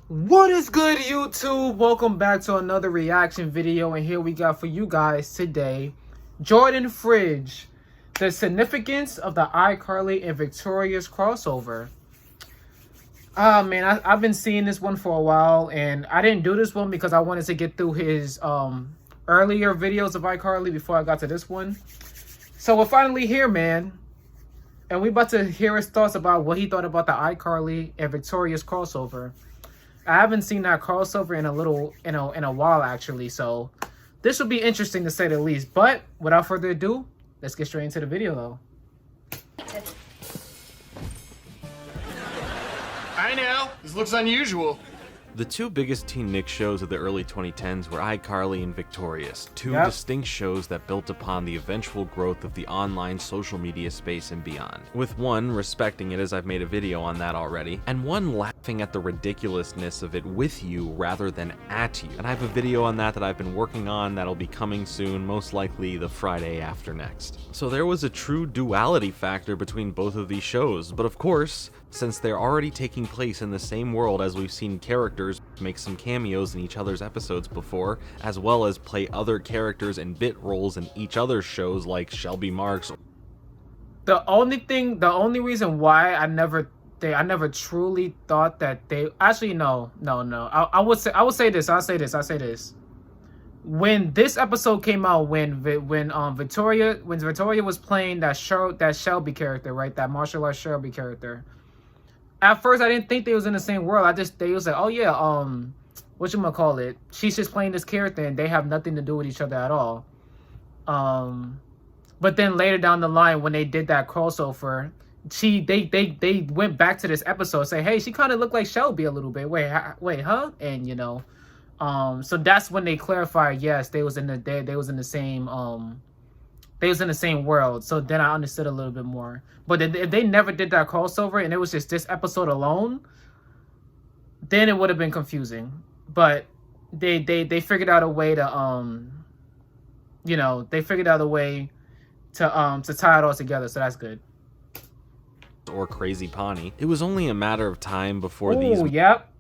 What is good, YouTube? Welcome back to another reaction video, and here we got for you guys today Jordan Fringe, the significance of the iCarly and Victorious crossover. Man, I've been seeing this one for a while, and I didn't do this one because I wanted to get through his earlier videos of iCarly before I got to this one. So we're finally here, man, and we about to hear his thoughts about what he thought about the iCarly and Victorious crossover. I haven't seen that crossover in a while, actually, so this will be interesting to say the least. But without further ado, let's get straight into the video, though. I know, this looks unusual. The two biggest teen Nick shows of the early 2010s were iCarly and Victorious, two distinct shows that built upon the eventual growth of the online social media space and beyond, with one respecting it, as I've made a video on that already, and one laughing at the ridiculousness of it with you rather than at you. And I have a video on that I've been working on that'll be coming soon, most likely the Friday after next. So there was a true duality factor between both of these shows, but of course, since they're already taking place in the same world as we've seen characters make some cameos in each other's episodes before, as well as play other characters and bit roles in each other's shows like Shelby Marks. The only reason why I never truly thought that they actually no. I would say this. When this episode came out, when Victoria was playing that Shelby character, right, that martial arts Shelby character. At first, I didn't think they was in the same world. They was like, oh yeah, whatchamacallit, she's just playing this character and they have nothing to do with each other at all. But then later down the line, when they did that crossover, they went back to this episode and say, hey, she kind of looked like Shelby a little bit. Wait, huh? And so that's when they clarified, yes, they was in the same world. So then I understood a little bit more. But if they never did that crossover and it was just this episode alone, then it would have been confusing. But they figured out a way to to tie it all together. So that's good. Or Crazy Pawnee. It was only a matter of time before Yep.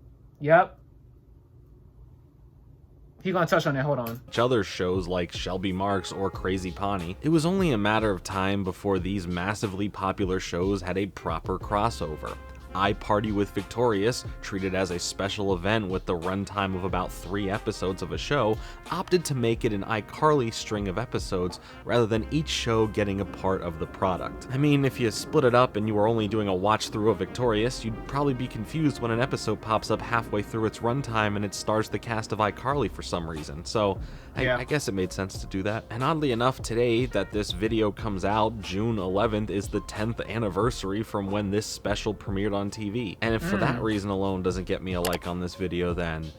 He's gonna touch on it, hold on. Other shows like Shelby Marks or Crazy Pawnee, it was only a matter of time before these massively popular shows had a proper crossover. iParty with Victorious, treated as a special event with the runtime of about 3 episodes of a show, opted to make it an iCarly string of episodes rather than each show getting a part of the product. I mean, if you split it up and you were only doing a watch through of Victorious, you'd probably be confused when an episode pops up halfway through its runtime and it stars the cast of iCarly for some reason. So I guess it made sense to do that. And oddly enough, today that this video comes out, June 11th, is the 10th anniversary from when this special premiered on TV. And if for that reason alone doesn't get me a like on this video, then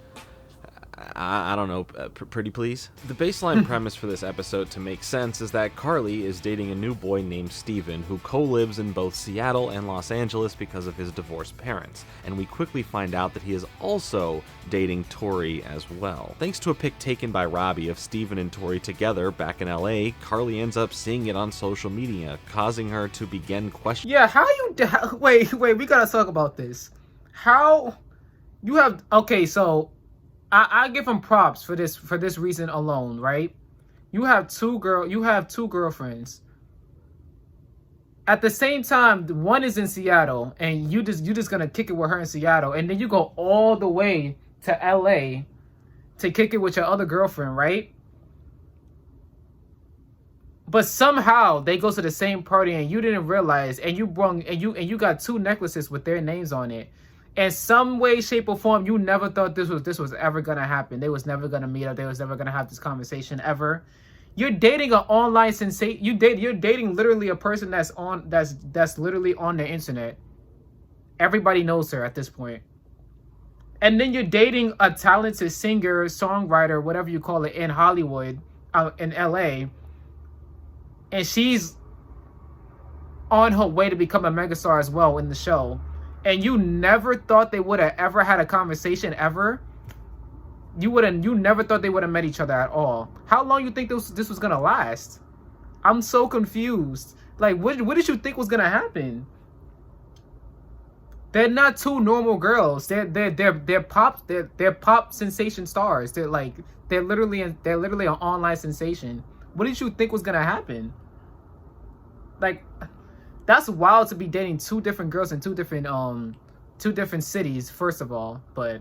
I don't know, pretty please? The baseline premise for this episode to make sense is that Carly is dating a new boy named Steven who co-lives in both Seattle and Los Angeles because of his divorced parents, and we quickly find out that he is also dating Tori as well. Thanks to a pic taken by Robbie of Steven and Tori together back in LA, Carly ends up seeing it on social media, causing her to begin questioning. Yeah, wait, we gotta talk about this. How you have, okay, so I give him props for this reason alone, right? You have two girlfriends. At the same time, one is in Seattle, and you just gonna kick it with her in Seattle, and then you go all the way to LA to kick it with your other girlfriend, right? But somehow they go to the same party and you didn't realize, and you got 2 necklaces with their names on it. In some way, shape, or form, you never thought this was ever gonna happen. They was never gonna meet up. They was never gonna have this conversation ever. You're dating an online sensation. You're dating literally a person that's literally on the internet. Everybody knows her at this point. And then you're dating a talented singer, songwriter, whatever you call it, in Hollywood, in LA. And she's on her way to become a megastar as well in the show. And you never thought they would have ever had a conversation ever. You never thought they would have met each other at all. How long you think this was gonna last? I'm so confused. Like, what did you think was gonna happen? They're not two normal girls. They're pop sensation stars. They're literally an online sensation. What did you think was gonna happen? Like, that's wild to be dating two different girls in two different cities, first of all. But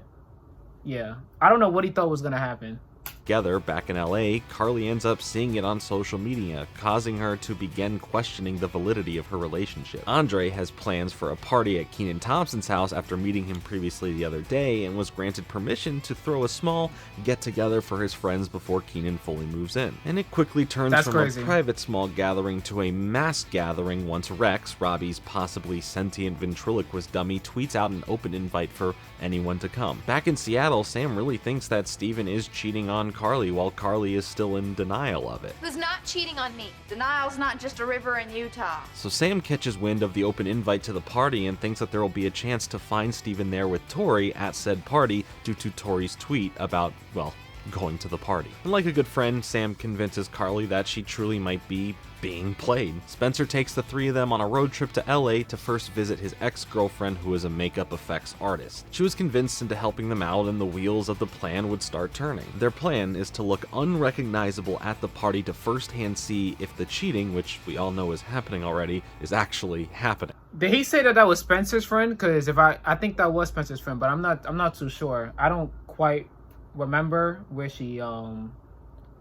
yeah, I don't know what he thought was gonna happen. Together back in LA, Carly ends up seeing it on social media, causing her to begin questioning the validity of her relationship. Andre has plans for a party at Kenan Thompson's house after meeting him previously the other day, and was granted permission to throw a small get-together for his friends before Kenan fully moves in. And it quickly turns from crazy. a private small gathering to a mass gathering once Rex, Robbie's possibly sentient ventriloquist dummy, tweets out an open invite for anyone to come. Back in Seattle, Sam really thinks that Steven is cheating on Carly, while Carly is still in denial of it. Who's not cheating on me? Denial's not just a river in Utah. So Sam catches wind of the open invite to the party and thinks that there will be a chance to find Steven there with Tori at said party due to Tori's tweet about, well, going to the party. And like a good friend, Sam convinces Carly that she truly might be being played. Spencer takes the three of them on a road trip to LA to first visit his ex-girlfriend, who is a makeup effects artist. She was convinced into helping them out, and the wheels of the plan would start turning. Their plan is to look unrecognizable at the party to firsthand see if the cheating, which we all know is happening already, is actually happening. Did he say that was Spencer's friend? Because if I think that was Spencer's friend, but I'm not too sure. I don't quite remember where she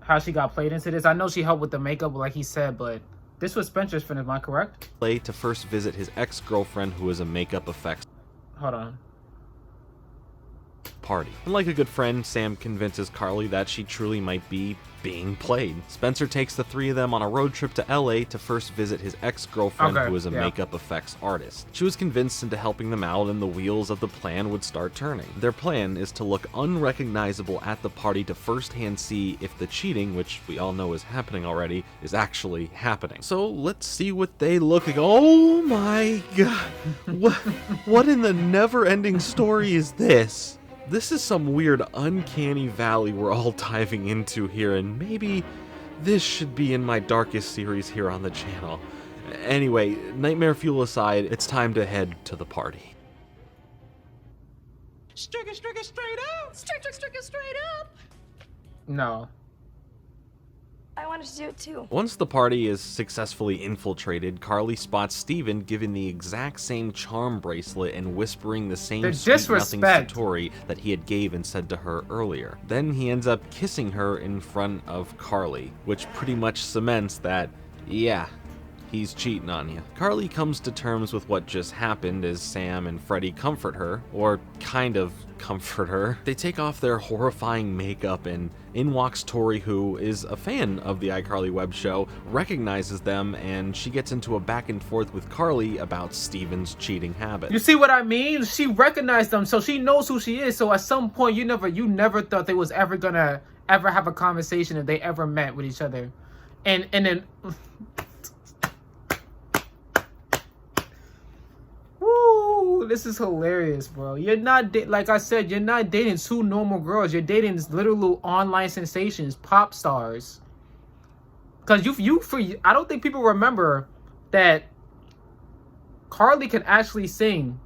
how she got played into this. I know she helped with the makeup, like he said, but this was Spencer's friend, am I correct? To first visit his ex-girlfriend, who is a makeup effects Hold on. party. And like a good friend, Sam convinces Carly that she truly might be being played. Spencer takes the three of them on a road trip to LA to first visit his ex-girlfriend, who is a makeup effects artist. She was convinced into helping them out, and the wheels of the plan would start turning. Their plan is to look unrecognizable at the party to firsthand see if the cheating, which we all know is happening already, is actually happening. So let's see what they look like. Oh my god. What in the never-ending story is this? This is some weird uncanny valley we're all diving into here, and maybe this should be in my darkest series here on the channel. Anyway, nightmare fuel aside, it's time to head to the party. Strike it straight up! Strike it straight up! No. I wanted to do it too. Once the party is successfully infiltrated, Carly spots Steven giving the exact same charm bracelet and whispering the same sweet nothings to Tori that he had gave and said to her earlier. Then he ends up kissing her in front of Carly, which pretty much cements that, yeah, he's cheating on you. Carly comes to terms with what just happened as Sam and Freddie comfort her, or kind of comfort her. They take off their horrifying makeup, and in walks Tori, who is a fan of the iCarly web show, recognizes them, and she gets into a back and forth with Carly about Steven's cheating habit. You see what I mean? She recognized them, so she knows who she is. So at some point, you never thought they was ever gonna have a conversation if they ever met with each other, and then. This is hilarious, bro. You're not like I said, you're not dating two normal girls. You're dating literal online sensations, pop stars. Cause I don't think people remember that Carly can actually sing.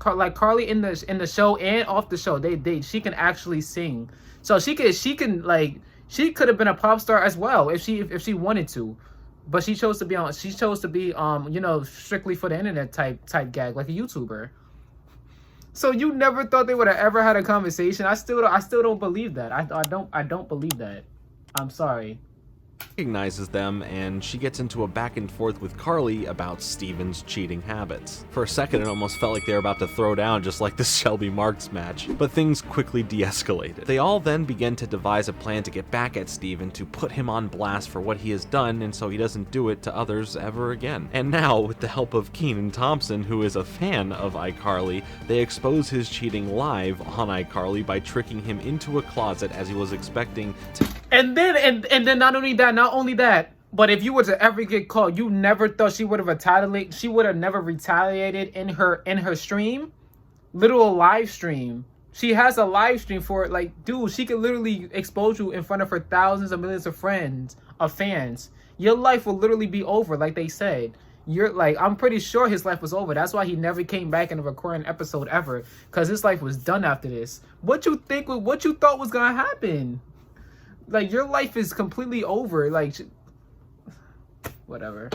Like Carly in the show and off the show, she can actually sing. So she could have been a pop star as well if she wanted to. But she chose to be strictly for the internet type gag, like a YouTuber. So you never thought they would have ever had a conversation? I still don't believe that. I don't believe that. I'm sorry. Recognizes them, and she gets into a back and forth with Carly about Steven's cheating habits. For a second, it almost felt like they were about to throw down, just like the Shelby Marks match, but things quickly de-escalated. They all then begin to devise a plan to get back at Steven, to put him on blast for what he has done, and so he doesn't do it to others ever again. And now, with the help of Kenan Thompson, who is a fan of iCarly, they expose his cheating live on iCarly by tricking him into a closet as he was expecting to. And then not only that, but if you were to ever get caught, you never thought she would have retaliated. She would have never retaliated in her stream, literal live stream. She has a live stream for it. Like, dude, she could literally expose you in front of her thousands of millions of fans. Your life will literally be over, like they said. you're like, I'm pretty sure his life was over. That's why he never came back in a recurring episode ever, because his life was done after this. What you thought was gonna happen? Like, your life is completely over. Like, whatever.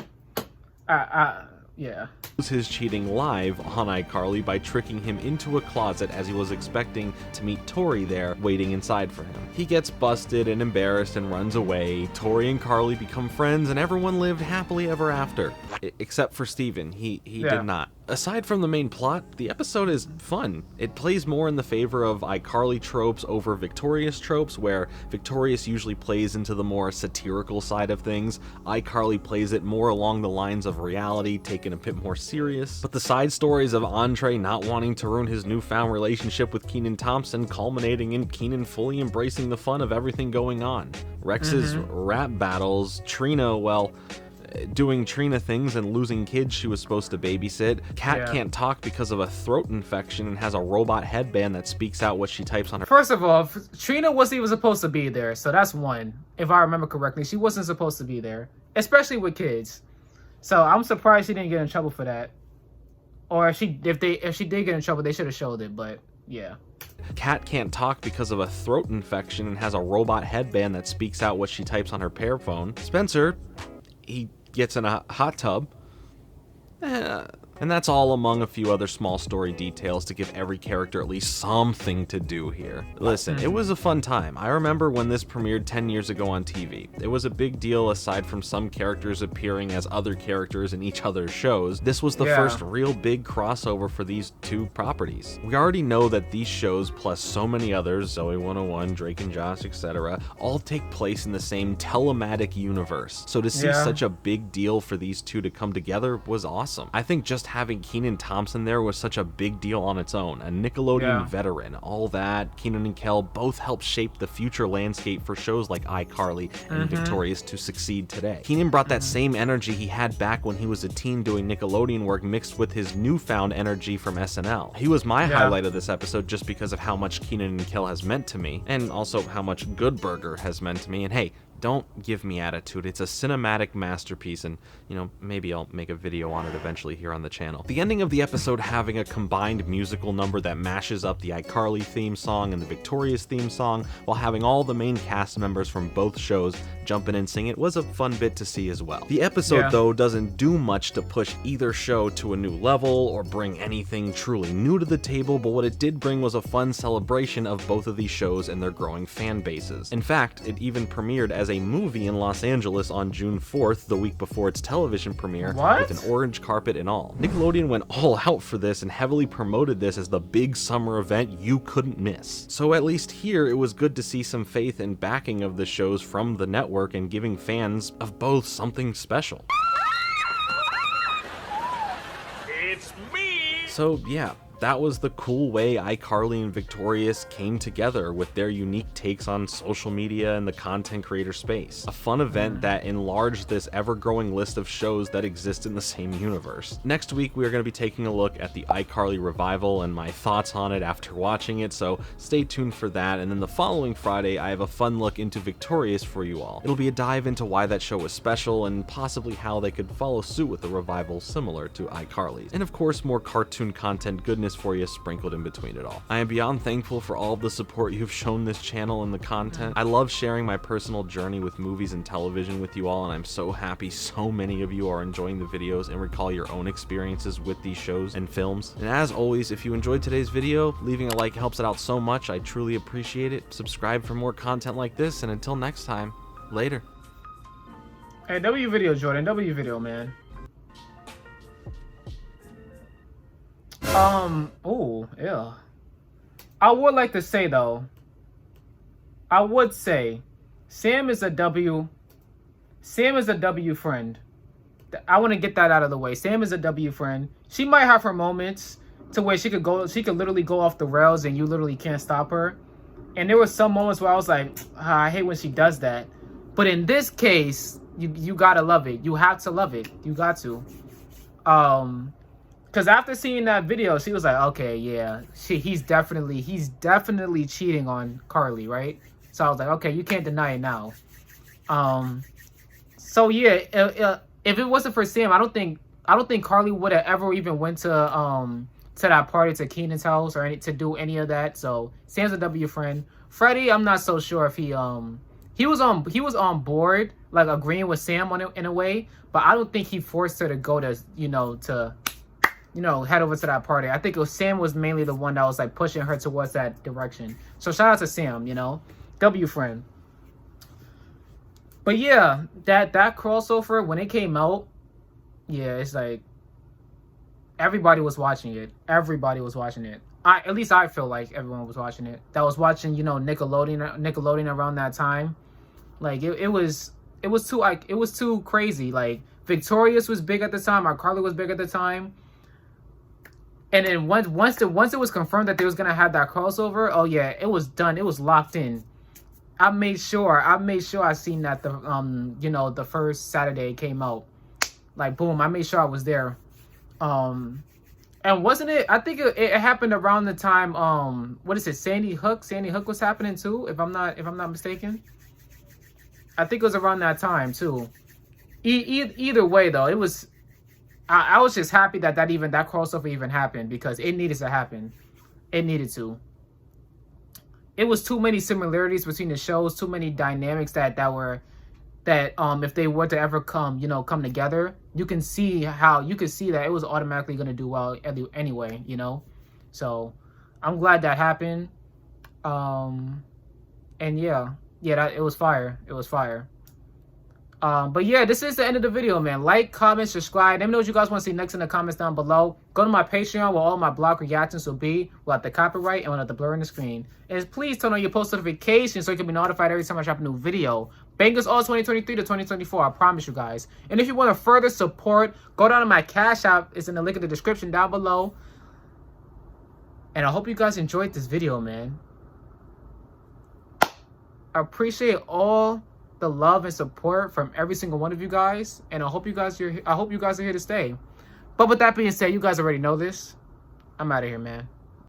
Yeah. His cheating live on iCarly by tricking him into a closet as he was expecting to meet Tori there waiting inside for him. He gets busted and embarrassed and runs away. Tori and Carly become friends and everyone lived happily ever after. Except for Steven. He did not. Aside from the main plot, the episode is fun. It plays more in the favor of iCarly tropes over Victorious tropes, where Victorious usually plays into the more satirical side of things. iCarly plays it more along the lines of reality, taken a bit more serious. But the side stories of Andre not wanting to ruin his newfound relationship with Kenan Thompson, culminating in Kenan fully embracing the fun of everything going on. Rex's rap battles, Trina, well, doing Trina things and losing kids she was supposed to babysit. Kat can't talk because of a throat infection and has a robot headband that speaks out what she types on her. First of all, Trina wasn't even supposed to be there, so that's one. If I remember correctly, she wasn't supposed to be there, especially with kids. So I'm surprised she didn't get in trouble for that. Or if she did get in trouble, they should have showed it. But yeah. Kat can't talk because of a throat infection and has a robot headband that speaks out what she types on her pear phone. Spencer, he gets in a hot tub. And that's all among a few other small story details to give every character at least something to do here. Listen, it was a fun time. I remember when this premiered 10 years ago on TV. It was a big deal aside from some characters appearing as other characters in each other's shows. This was the first real big crossover for these two properties. We already know that these shows, plus so many others, Zoe 101, Drake and Josh, etc., all take place in the same telematic universe. So to see such a big deal for these two to come together was awesome. I think just having Kenan Thompson there was such a big deal on its own. A Nickelodeon veteran, all that, Kenan and Kel both helped shape the future landscape for shows like iCarly and Victorious to succeed today. Kenan brought that same energy he had back when he was a teen doing Nickelodeon work mixed with his newfound energy from SNL. He was my highlight of this episode just because of how much Kenan and Kel has meant to me, and also how much Good Burger has meant to me. And hey, don't give me attitude. It's a cinematic masterpiece, and, you know, maybe I'll make a video on it eventually here on the channel. The ending of the episode having a combined musical number that mashes up the iCarly theme song and the Victorious theme song, while having all the main cast members from both shows jump in and sing it, was a fun bit to see as well. The episode, though, doesn't do much to push either show to a new level or bring anything truly new to the table, but what it did bring was a fun celebration of both of these shows and their growing fan bases. In fact, it even premiered as a movie in Los Angeles on June 4th, the week before its television premiere, with an orange carpet and all. Nickelodeon went all out for this and heavily promoted this as the big summer event you couldn't miss. So at least here, it was good to see some faith and backing of the shows from the network and giving fans of both something special. It's me! So yeah, that was the cool way iCarly and Victorious came together with their unique takes on social media and the content creator space. A fun event that enlarged this ever-growing list of shows that exist in the same universe. Next week, we are going to be taking a look at the iCarly revival and my thoughts on it after watching it, so stay tuned for that. And then the following Friday, I have a fun look into Victorious for you all. It'll be a dive into why that show was special and possibly how they could follow suit with a revival similar to iCarly's. And of course, more cartoon content goodness for you sprinkled in between it all. I am beyond thankful for all of the support you've shown this channel and the content. I love sharing my personal journey with movies and television with you all, and I'm so happy so many of you are enjoying the videos and recall your own experiences with these shows and films. And as always, if you enjoyed today's video, leaving a like helps it out so much. I truly appreciate it. Subscribe for more content like this, and until next time, later. Hey, W video, Jordan. W video, man. Oh, yeah. I would like to say, though, I would say Sam is a W. Sam is a W friend. I want to get that out of the way. Sam is a W friend. She might have her moments to where she could literally go off the rails and you literally can't stop her. And there were some moments where I was like, I hate when she does that. But in this case, you gotta love it. You have to love it. You got to. Because after seeing that video, she was like, okay, yeah, he's definitely cheating on Carly, right? So I was like, okay, you can't deny it now. So yeah, if it wasn't for Sam, I don't think I don't think Carly would have ever even went to that party, to Keenan's house, or to do any of that. So Sam's a W friend. Freddie, I'm not so sure if he was on board, like agreeing with Sam on it in a way, but I don't think he forced her to go to head over to that party. I think Sam was mainly the one that was like pushing her towards that direction. So shout out to Sam, W friend. But yeah, that crossover when it came out, yeah, it's like everybody was watching it. Everybody was watching it. At least I feel like everyone was watching it. That was watching, Nickelodeon around that time. Like it was too crazy. Like Victorious was big at the time. iCarly was big at the time. And then once it was confirmed that they was gonna have that crossover, oh yeah, it was done. It was locked in. I made sure I seen that the first Saturday it came out. Like boom, I made sure I was there. And wasn't it? I think it happened around the time. What is it? Sandy Hook. Sandy Hook was happening too, if I'm not mistaken. I think it was around that time too. Either way though, it was. I was just happy that crossover even happened, because it needed to happen. It needed to. It was too many similarities between the shows, too many dynamics that if they were to ever come together, you can see that it was automatically going to do well anyway, So I'm glad that happened. And yeah, it was fire. It was fire. But yeah, this is the end of the video, man. Like, comment, subscribe. Let me know what you guys want to see next in the comments down below. Go to my Patreon where all my blog reactions will be without the copyright and without the blur in the screen. And please turn on your post notifications so you can be notified every time I drop a new video. Bangers all 2023 to 2024, I promise you guys. And if you want to further support, go down to my Cash App. It's in the link in the description down below. And I hope you guys enjoyed this video, man. I appreciate all the love and support from every single one of you guys, and I hope you guys are here to stay. But with that being said, you guys already know this. I'm out of here, man.